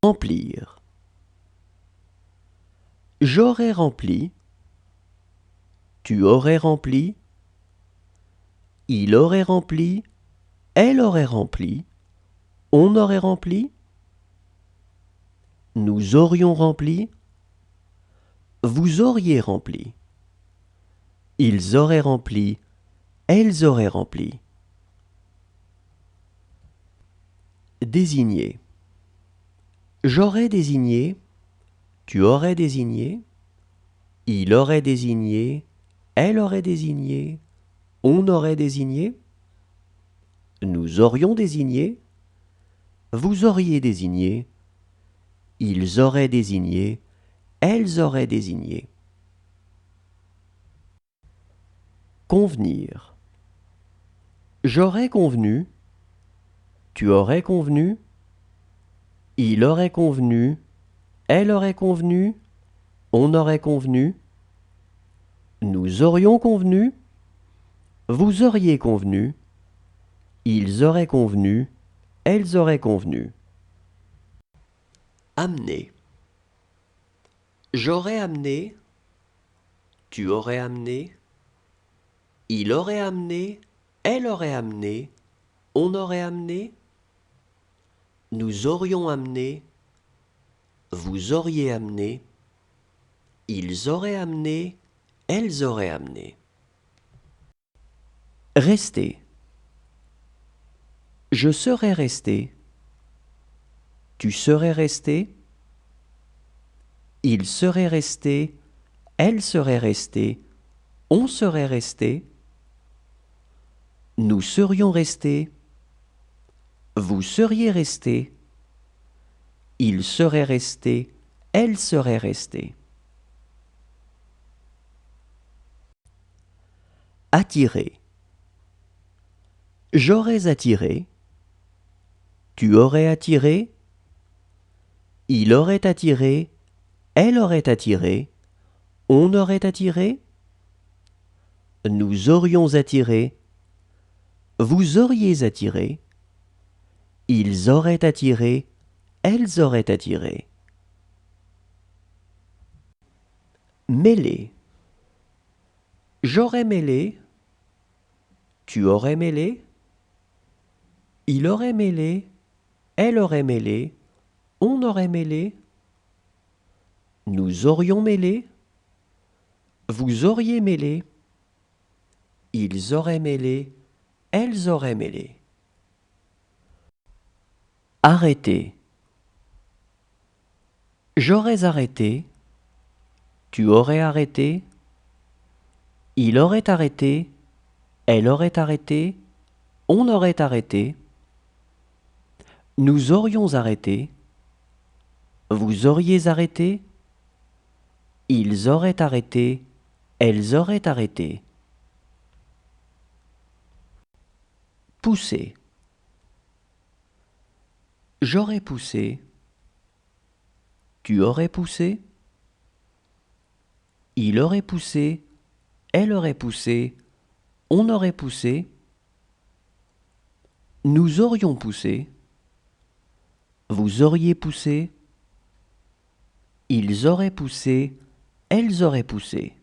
Remplir. J'aurais rempli. Tu aurais rempli. Il aurait rempli. Elle aurait rempli. On aurait rempli. Nous aurions rempli. Vous auriez rempli. Ils auraient rempli. Elles auraient rempli. Désigner. J'aurais désigné. Tu aurais désigné. Il aurait désigné. Elle aurait désigné. On aurait désigné. Nous aurions désigné. Vous auriez désigné. Ils auraient désigné. Elles auraient désigné. Convenir. J'aurais convenu. Tu aurais convenu. Il aurait convenu. Elle aurait convenu. On aurait convenu. Nous aurions convenu. Vous auriez convenu. Ils auraient convenu. Elles auraient convenu. Amener. J'aurais amené. Tu aurais amené. Il aurait amené. Elle aurait amené. On aurait amené. Nous aurions amené. Vous auriez amené. Ils auraient amené. Elles auraient amené. Rester. Je serais resté. Tu serais resté. Il serait resté. Elle serait restée. On serait resté. Nous serions restés. Vous seriez resté. Il serait resté. Elle serait restée. Attirer. J'aurais attiré. Tu aurais attiré. Il aurait attiré. Elle aurait attiré. On aurait attiré. Nous aurions attiré. Vous auriez attiré. Ils auraient attiré. Elles auraient attiré. Mêler. J'aurais mêlé. Tu aurais mêlé. Il aurait mêlé. Elle aurait mêlé. On aurait mêlé. Nous aurions mêlé. Vous auriez mêlé. Ils auraient mêlé. Elles auraient mêlé. Arrêter. J'aurais arrêté. Tu aurais arrêté. Il aurait arrêté. Elle aurait arrêté. On aurait arrêté. Nous aurions arrêté. Vous auriez arrêté. Ils auraient arrêté. Elles auraient arrêté. Pousser. J'aurais poussé. Tu aurais poussé. Il aurait poussé. Elle aurait poussé. On aurait poussé. Nous aurions poussé. Vous auriez poussé. Ils auraient poussé. Elles auraient poussé.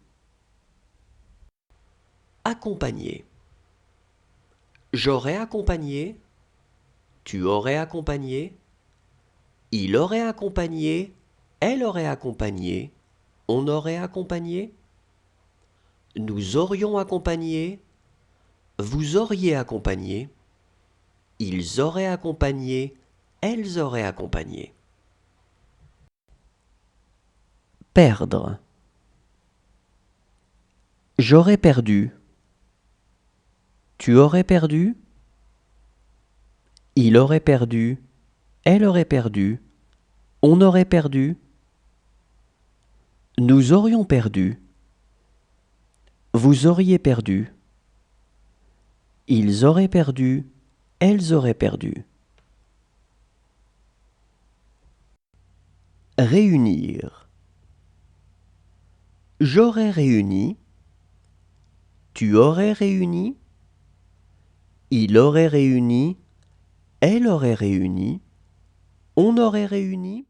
Accompagner. J'aurais accompagné. Tu aurais accompagné. Il aurait accompagné. Elle aurait accompagné. On aurait accompagné. Nous aurions accompagné. Vous auriez accompagné. Ils auraient accompagné. Elles auraient accompagné. Perdre. J'aurais perdu. Tu aurais perdu. Il aurait perdu. Elle aurait perdu. On aurait perdu. Nous aurions perdu. Vous auriez perdu. Ils auraient perdu. Elles auraient perdu. Réunir. J'aurais réuni. Tu aurais réuni. Il aurait réuni. Elle aurait réuni. On aurait réuni.